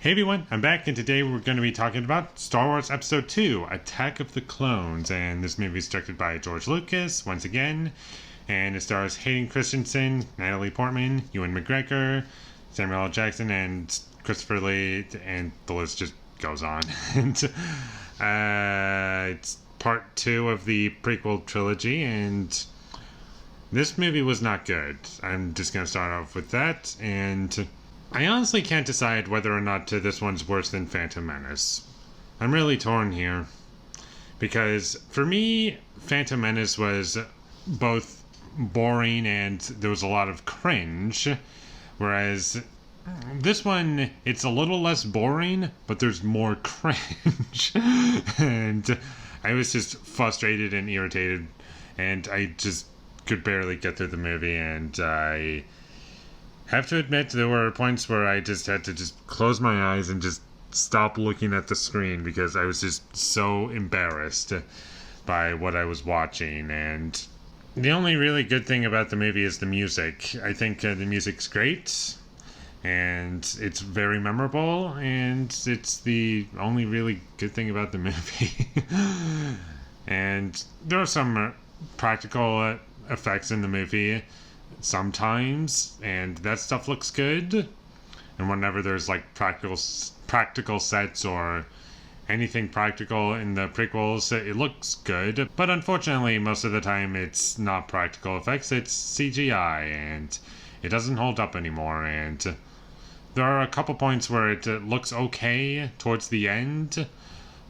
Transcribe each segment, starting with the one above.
Hey everyone, I'm back, and today we're going to be talking about Star Wars Episode 2, Attack of the Clones. And this movie is directed by George Lucas, once again. And it stars Hayden Christensen, Natalie Portman, Ewan McGregor, Samuel L. Jackson, and Christopher Lee, and the list just goes on. And it's part 2 of the prequel trilogy, and this movie was not good. I'm just going to start off with that, and I honestly can't decide whether or not this one's worse than Phantom Menace. I'm really torn here. Because for me, Phantom Menace was both boring and there was a lot of cringe. Whereas this one, it's a little less boring, but there's more cringe. And I was just frustrated and irritated. And I just could barely get through the movie, and I have to admit there were points where I just had to just close my eyes and just stop looking at the screen because I was just so embarrassed by what I was watching. And the only really good thing about the movie is the music. I think the music's great, and it's very memorable, and it's the only really good thing about the movie. And there are some practical effects in the movie sometimes, and that stuff looks good. And whenever there's like practical sets or anything practical in the prequels, it looks good. But unfortunately, most of the time it's not practical effects, it's CGI, and it doesn't hold up anymore. And there are a couple points where it looks okay towards the end,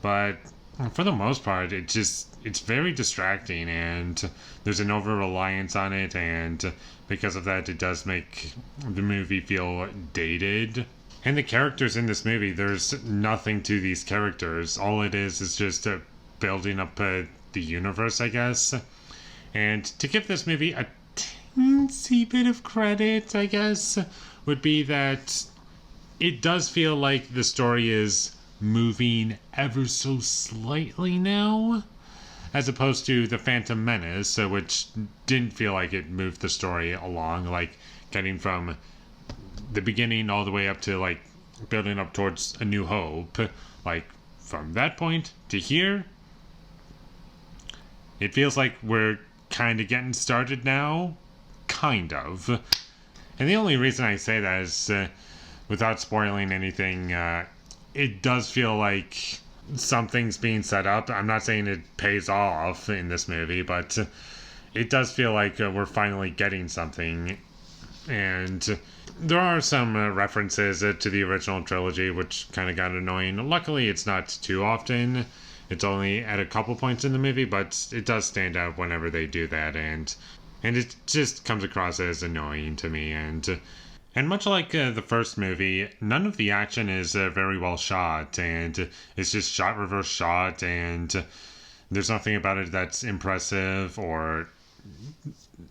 but for the most part, it's very distracting, and there's an over-reliance on it, and because of that, it does make the movie feel dated. And the characters in this movie, there's nothing to these characters. All it is just building up the universe, I guess. And to give this movie a teensy bit of credit, I guess, would be that it does feel like the story is moving ever so slightly now, as opposed to the Phantom Menace, which didn't feel like it moved the story along, like getting from the beginning all the way up to like building up towards A New Hope. Like from that point to here, it feels like we're kind of getting started now, kind of. And the only reason I say that is without spoiling anything, it does feel like something's being set up. I'm not saying it pays off in this movie, but it does feel like we're finally getting something. And there are some references to the original trilogy, which kind of got annoying. Luckily, it's not too often. It's only at a couple points in the movie, but it does stand out whenever they do that, and it just comes across as annoying to me. And much like the first movie, none of the action is very well shot, and it's just shot, reverse shot, and there's nothing about it that's impressive, or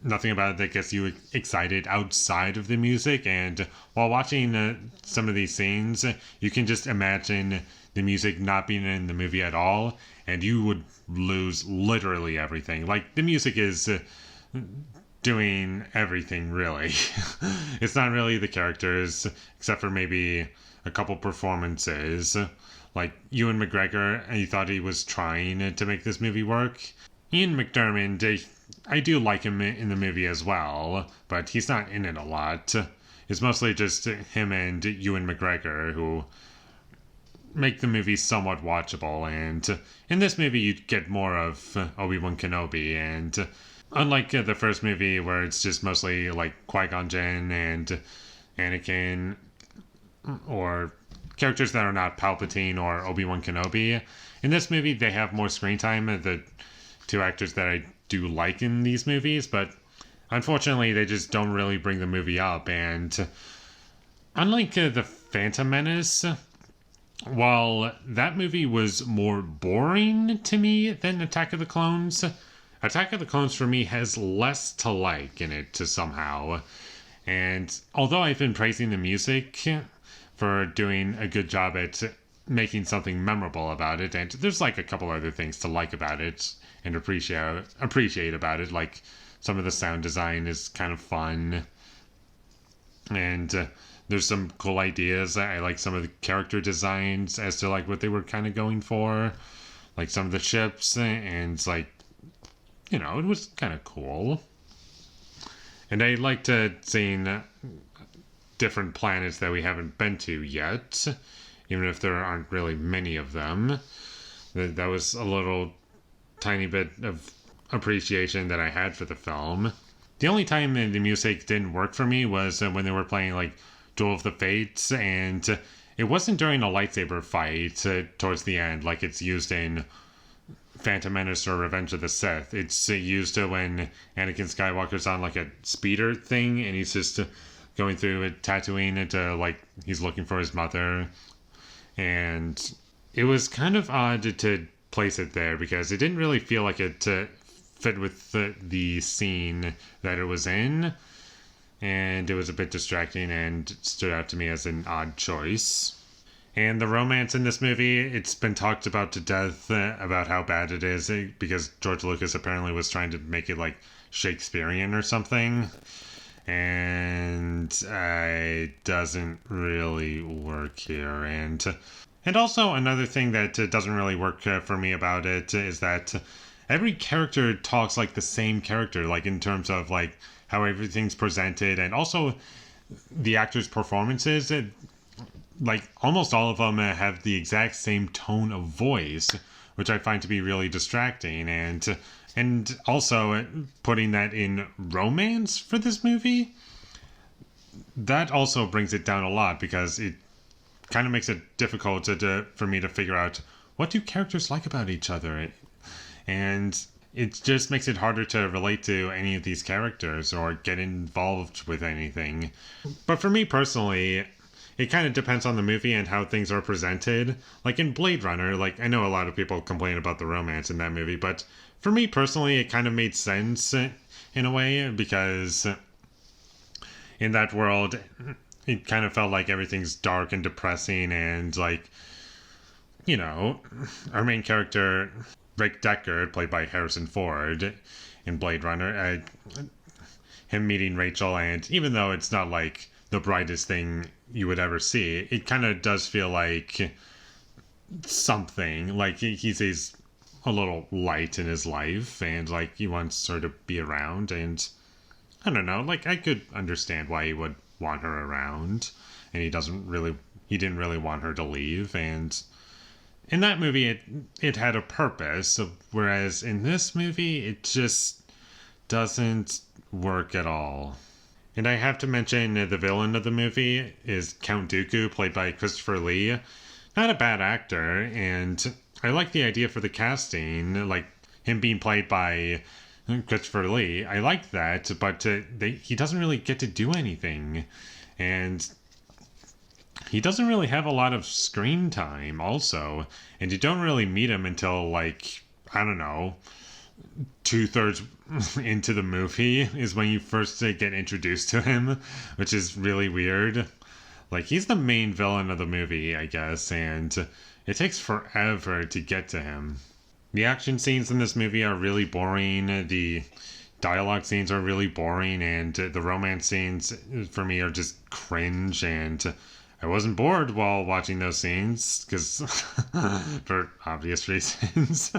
nothing about it that gets you excited outside of the music. And while watching some of these scenes, you can just imagine the music not being in the movie at all, and you would lose literally everything. Like, the music is doing everything, really. It's not really the characters, except for maybe a couple performances. Like Ewan McGregor, I thought he was trying to make this movie work. Ian McDiarmid, I do like him in the movie as well, but he's not in it a lot. It's mostly just him and Ewan McGregor who make the movie somewhat watchable, and in this movie you get more of Obi-Wan Kenobi, and unlike the first movie where it's just mostly like Qui-Gon Jinn and Anakin, or characters that are not Palpatine or Obi-Wan Kenobi, in this movie they have more screen time, the two actors that I do like in these movies, but unfortunately they just don't really bring the movie up. And unlike the Phantom Menace, while that movie was more boring to me than Attack of the Clones, Attack of the Clones for me has less to like in it somehow. And although I've been praising the music for doing a good job at making something memorable about it, and there's like a couple other things to like about it and appreciate about it, like some of the sound design is kind of fun, and there's some cool ideas. I like some of the character designs as to like what they were kind of going for, like some of the ships, and it's like, you know, it was kind of cool. And I liked seeing different planets that we haven't been to yet, even if there aren't really many of them. That was a little tiny bit of appreciation that I had for the film. The only time the music didn't work for me was when they were playing like Duel of the Fates, and it wasn't during a lightsaber fight towards the end like it's used in Phantom Menace or Revenge of the Sith. It's used when Anakin Skywalker's on like a speeder thing and he's just going through Tatooine to like he's looking for his mother. And it was kind of odd to place it there because it didn't really feel like it fit with the scene that it was in. And it was a bit distracting and stood out to me as an odd choice. And the romance in this movie, it's been talked about to death about how bad it is because George Lucas apparently was trying to make it like Shakespearean or something. And it doesn't really work here. And also another thing that doesn't really work for me about it is that every character talks like the same character, like in terms of like how everything's presented, and also the actors' performances. Like almost all of them have the exact same tone of voice, which I find to be really distracting. And also putting that in romance for this movie, that also brings it down a lot because it kind of makes it difficult for me to figure out what do characters like about each other. And it just makes it harder to relate to any of these characters or get involved with anything. But for me personally, it kind of depends on the movie and how things are presented. Like in Blade Runner, like I know a lot of people complain about the romance in that movie, but for me personally, it kind of made sense in a way because in that world, it kind of felt like everything's dark and depressing and like, you know, our main character, Rick Deckard, played by Harrison Ford in Blade Runner, him meeting Rachel, and even though it's not like the brightest thing you would ever see, it kind of does feel like something, like he's a little light in his life and like he wants her to be around. And I don't know, like I could understand why he would want her around, and he didn't really want her to leave. And in that movie it had a purpose, whereas in this movie it just doesn't work at all. And I have to mention the villain of the movie is Count Dooku, played by Christopher Lee. Not a bad actor, and I like the idea for the casting, like him being played by Christopher Lee. I like that, but he doesn't really get to do anything. And he doesn't really have a lot of screen time also. And you don't really meet him until, like, I don't know, 2/3 into the movie is when you first get introduced to him, which is really weird. Like, he's the main villain of the movie, I guess, and it takes forever to get to him. The action scenes in this movie are really boring. The dialogue scenes are really boring, and the romance scenes for me are just cringe, and I wasn't bored while watching those scenes because for obvious reasons.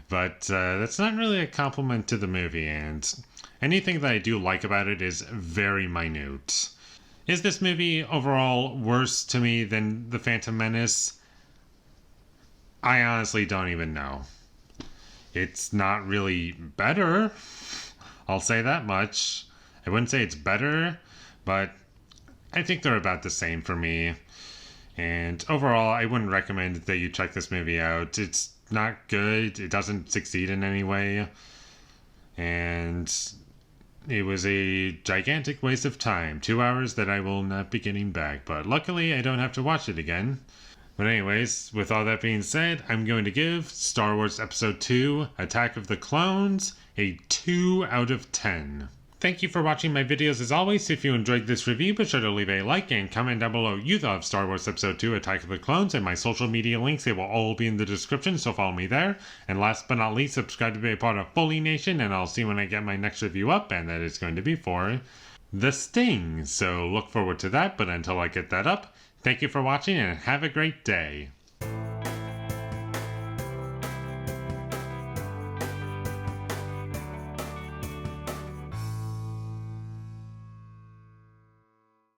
But that's not really a compliment to the movie, and anything that I do like about it is very minute. Is this movie overall worse to me than The Phantom Menace? I honestly don't even know. It's not really better. I'll say that much. I wouldn't say it's better, but I think they're about the same for me. And overall, I wouldn't recommend that you check this movie out. It's not good. It doesn't succeed in any way. And it was a gigantic waste of time. 2 hours that I will not be getting back. But luckily, I don't have to watch it again. But anyways, with all that being said, I'm going to give Star Wars Episode 2, Attack of the Clones, a 2 out of 10. Thank you for watching my videos as always. If you enjoyed this review, be sure to leave a like and comment down below what you thought of Star Wars Episode 2 Attack of the Clones, and my social media links, they will all be in the description, so follow me there. And last but not least, subscribe to be a part of Foley Nation, and I'll see you when I get my next review up, and that is going to be for The Sting. So look forward to that, but until I get that up, thank you for watching and have a great day.